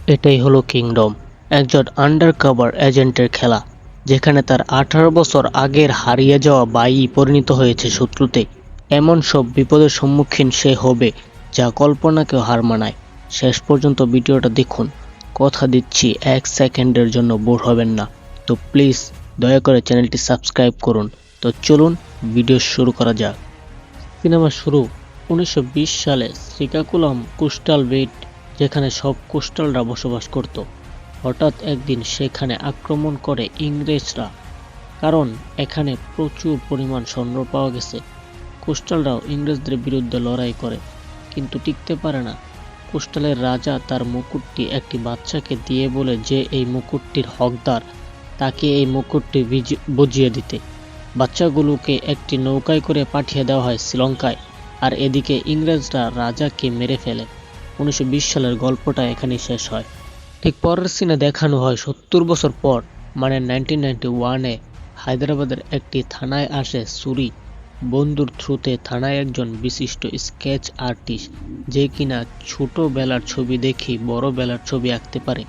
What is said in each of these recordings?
এটাই হলো কিংডম, একজন আন্ডারকভার এজেন্টের খেলা, যেখানে তার 18 বছর আগের হারিয়ে যাওয়া বাইই পরিণত হয়েছে শত্রুতে। এমন সব বিপদের সম্মুখীন সে হবে যা কল্পনাকেও হার মানায়। শেষ পর্যন্ত ভিডিওটা দেখুন, কথা দিচ্ছি 1 সেকেন্ডের জন্য বোর হবেন না। তো প্লিজ দয়া করে চ্যানেলটি সাবস্ক্রাইব করুন। তো চলুন ভিডিও শুরু করা যাক। সিনেমা শুরু 1920 সালে শ্রীকাকুলাম কোস্টাল বেল্ট, যেখানে সব কোস্টালরা বসবাস করত। হঠাৎ একদিন সেখানে আক্রমণ করে ইংরেজরা, কারণ এখানে প্রচুর পরিমাণ স্বর্ণ পাওয়া গেছে। কোস্টালরাও ইংরেজদের বিরুদ্ধে লড়াই করে, কিন্তু টিকতে পারে না। কোস্টালের রাজা তার মুকুটটি একটি বাচ্চাকে দিয়ে বলে যে এই মুকুটটির হকদার, তাকে এই মুকুটটি বুঝিয়ে দিতে। বাচ্চাগুলোকে একটি নৌকায় করে পাঠিয়ে দেওয়া হয় শ্রীলঙ্কায়, আর এদিকে ইংরেজরা রাজাকে মেরে ফেলে। 1920 সালের গল্পটা এখানেই শেষ হয়। ঠিক পরের সিনে দেখানো হয় 70 বছর পর, মানে 1991-এ হায়দ্রাবাদের একটি থানায় আসে সুরি। বন্ধুর থ্রুতে থানায় একজন বিশিষ্ট স্কেচ আর্টিস্ট, যে কিনা ছোটবেলার ছবি দেখেই বড় বেলার ছবি আঁকতে পারে।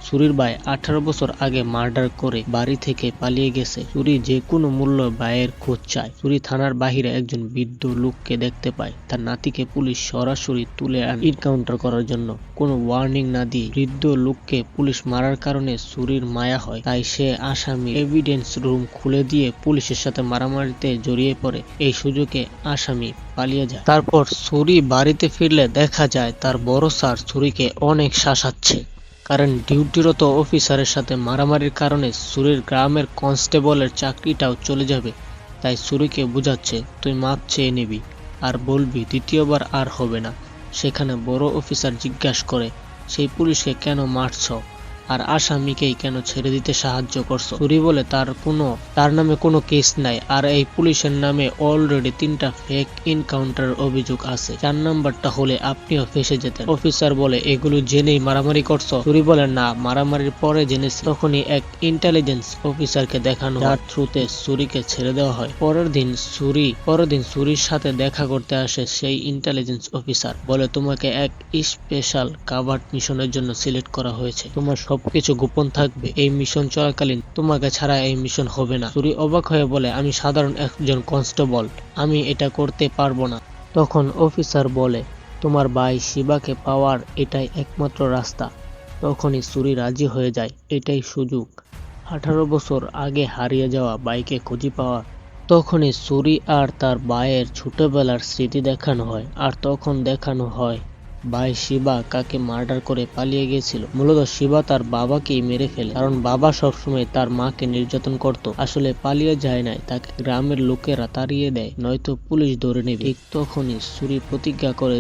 সুরির ভাই 18 বছর আগে মার্ডার করে বাড়ি থেকে পালিয়ে গেছে। সুরি যে কোনো মূল্য ভাইয়ের খোঁজ চায়। সুরি থানার বাহিরে একজন বৃদ্ধ লোককে দেখতে পায়। তার নাতিকে পুলিশ সরাসরি তুলে আনে এনকাউন্টার করার জন্য। কোনো ওয়ার্নিং না দিয়ে বৃদ্ধ লোককে পুলিশ মারার কারণে সুরির মায়া হয়, তাই সে আসামি এভিডেন্স রুম খুলে দিয়ে পুলিশের সাথে মারামারিতে জড়িয়ে পড়ে। এই সুযোগে আসামি পালিয়ে যায়। তারপর সুরি বাড়িতে ফিরলে দেখা যায় তার বড় স্যার সুরিকে অনেক শাসাচ্ছে, কারণ ডিউটিরত অফিসারের সাথে মারামারির কারণে সুরির গ্রামের কনস্টেবলের চাকরিটাও চলে যাবে। তাই সুরিকে বুঝাচ্ছে, তুই মাপ চেয়ে নিবি আর বলবি দ্বিতীয়বার আর হবে না। সেখানে বড় অফিসার জিজ্ঞাসা করে, সেই পুলিশকে কেন মারছ আর আসামিকেই কেন ছেড়ে দিতে সাহায্য করছো? সুরি বলে তার নামে কোনো কেস নাই, আর এই পুলিশের নামে অলরেডি 3টা ফেক এনকাউন্টার অভিযোগ আছে। 4 নাম্বারটা হলে আপনিও ফেসে যেতেন। অফিসার বলে, এগুলো জেনেই মারামারি করছো? সুরি বলে, না, মারামারির পরে জেনেছি। তখনই এক ইন্টেলিজেন্স অফিসারকে দেখানো, যার থ্রুতে সুরিকে ছেড়ে দেওয়া হয়। পরের দিন সুরির সাথে দেখা করতে আসে সেই ইন্টেলিজেন্স অফিসার। বলে, তোমাকে এক স্পেশাল কাভার্ড মিশনের জন্য সিলেক্ট করা হয়েছে। তোমার সবকিছু গোপন থাকবে। এই মিশন চলাকালীন তোমাকে ছাড়া এই মিশন হবে না। সুরি অবাক হয়ে বলে, আমি সাধারণ একজন কনস্টেবল, আমি এটা করতে পারবো না। তখন অফিসার বলে, তোমার ভাই শিবাকে পাওয়ার এটাই একমাত্র রাস্তা। তখনই সুরি রাজি হয়ে যায়, এটাই সুযোগ 18 বছর আগে হারিয়ে যাওয়া ভাইকে খুঁজে পাওয়ার। তখনই সুরি আর তার ভাইয়ের ছোটবেলার স্মৃতি দেখানো হয়, আর তখন দেখানো হয় ভাই শিবা কাকে মার্ডার করে পালিয়ে গিয়েছিল। মূলত শিবা তার বাবাকেই মেরে ফেলে, কারণ বাবা সবসময় তার মাকে নির্যাতন করত। আসলে পালিয়ে যায় নাই, তাকে গ্রামের লোকেরা তাড়িয়ে দেয়, নয়তো পুলিশ ধরে নেবে। ঠিক তখনই সুরি প্রতিজ্ঞা করে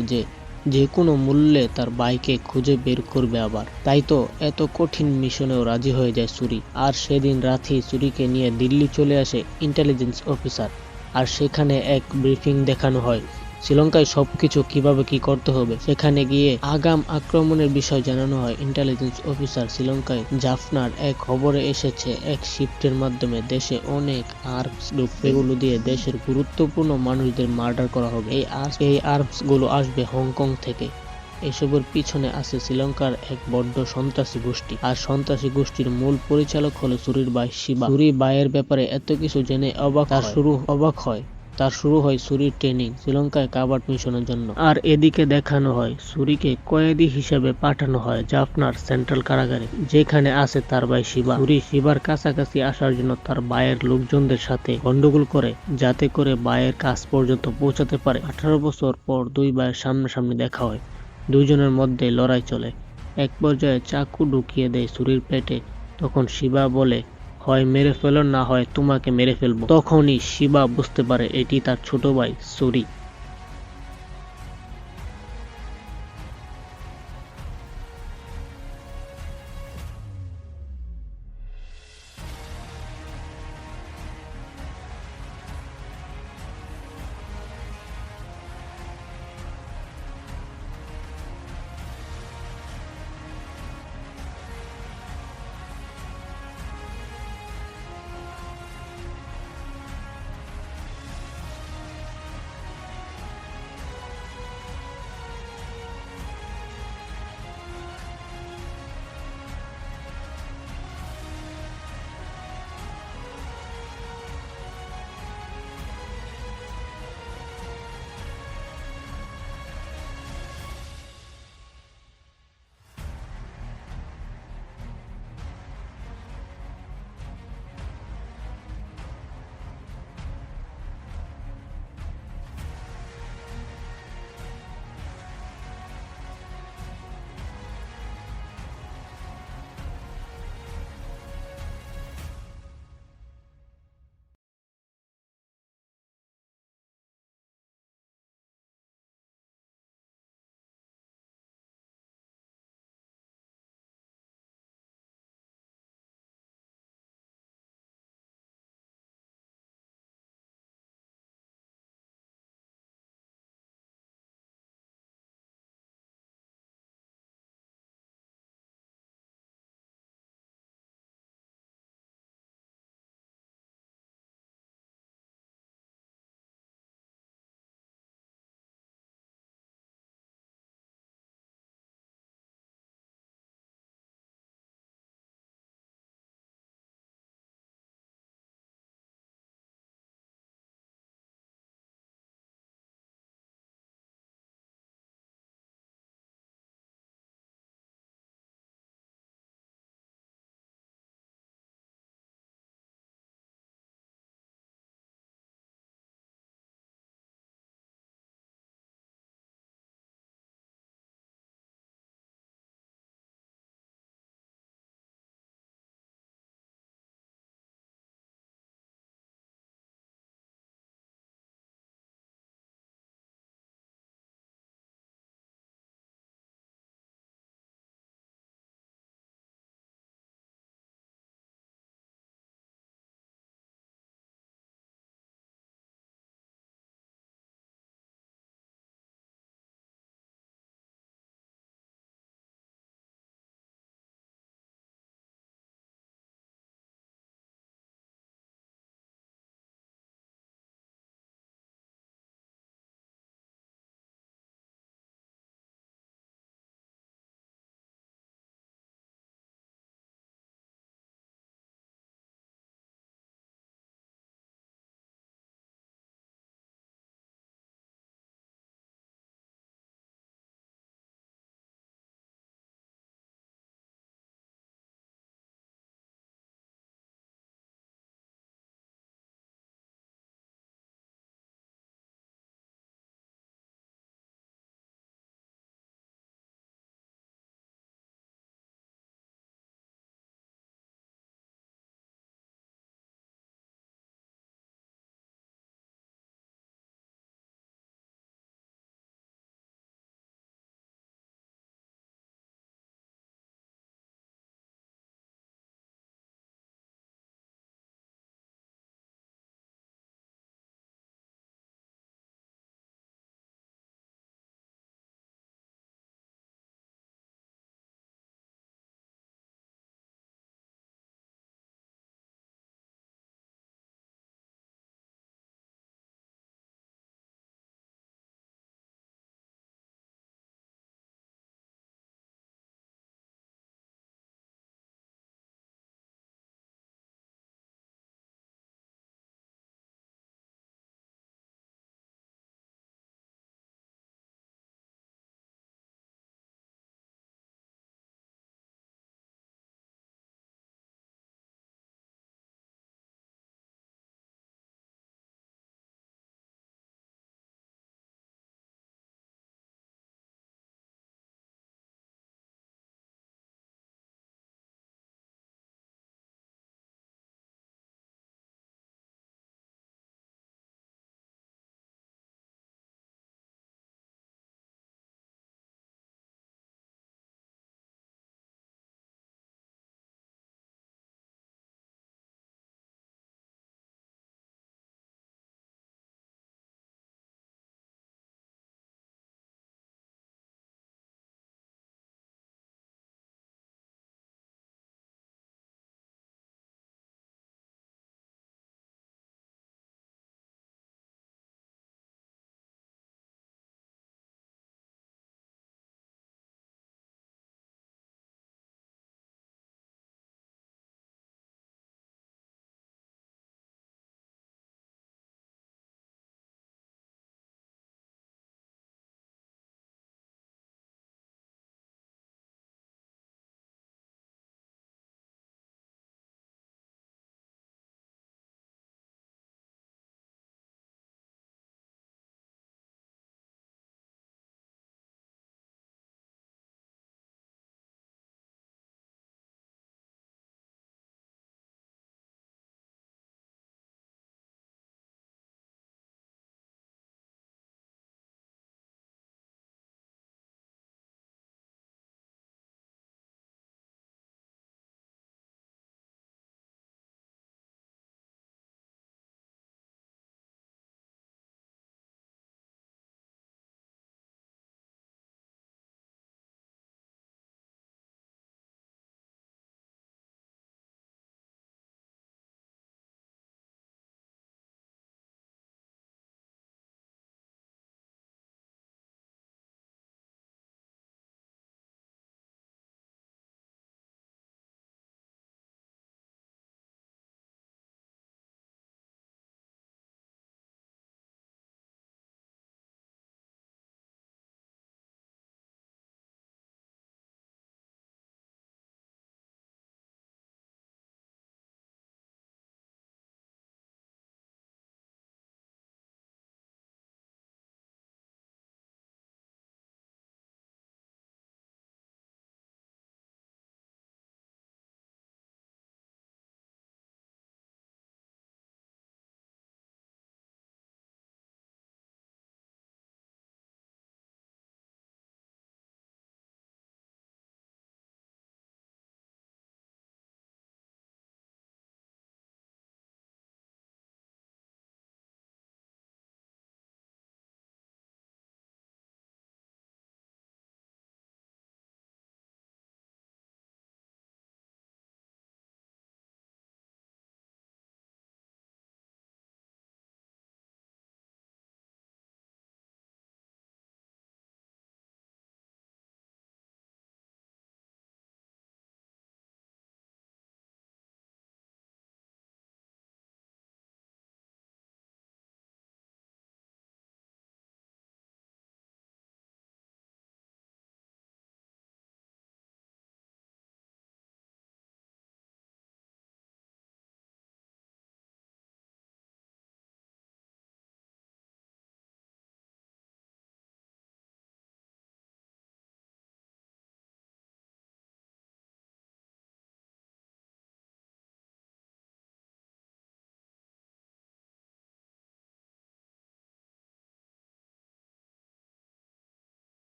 যে কোনো মূল্যে তার ভাইকে খুঁজে বের করবে আবার। তাই তো এত কঠিন মিশনেও রাজি হয়ে যায় সুরি। আর সেদিন রাতেই সুরিকে নিয়ে দিল্লি চলে আসে ইন্টেলিজেন্স অফিসার, আর সেখানে এক ব্রিফিং দেখানো হয় শ্রীলঙ্কায় সবকিছু কিভাবে কি করতে হবে। সেখানে গিয়ে আগাম আক্রমণের বিষয় জানানো হয়। ইন্টেলিজেন্স অফিসার শ্রীলঙ্কায় জাফনার এক খবরে এসেছে এক শিফটের মাধ্যমে দেশে অনেক আর্মস ঢুকবে, এগুলো দিয়ে দেশের গুরুত্বপূর্ণ মানুষদের মার্ডার করা হবে। এই আর্মস গুলো আসবে হংকং থেকে। এসবের পিছনে আছে শ্রীলঙ্কার এক বড্ড সন্ত্রাসী গোষ্ঠী, আর সন্ত্রাসী গোষ্ঠীর মূল পরিচালক হলো সুরির ভাই শিবা। সুরি ভাইয়ের ব্যাপারে এত কিছু জেনে তার শুরু হয় সুরির ট্রেনিং শ্রীলঙ্কায় কাভার্ড মিশনের জন্য। আর এদিকে দেখানো হয় সুরিকে কয়েদি হিসেবে পাঠানো হয় জাফনার সেন্ট্রাল কারাগারে, যেখানে আছে তার ভাই শিবা। সুরি শিবার কাছাকাছি আসার জন্য তার ভাইয়ের লোকজনদের সাথে গন্ডগোল করে, যাতে করে ভাইয়ের কাছ পর্যন্ত পৌঁছাতে পারে। 18 বছর পর দুই ভাইয়ের সামনাসামনি দেখা হয়, দুইজনের মধ্যে লড়াই চলে। এক পর্যায়ে চাকু ঢুকিয়ে দেয় সুরির পেটে। তখন শিবা বলে, হয় মেরে ফেলো, না হয় তোমাকে মেরে ফেলবো। তখনই শিবা বুঝতে পারে এটি তার ছোট ভাই সুরি।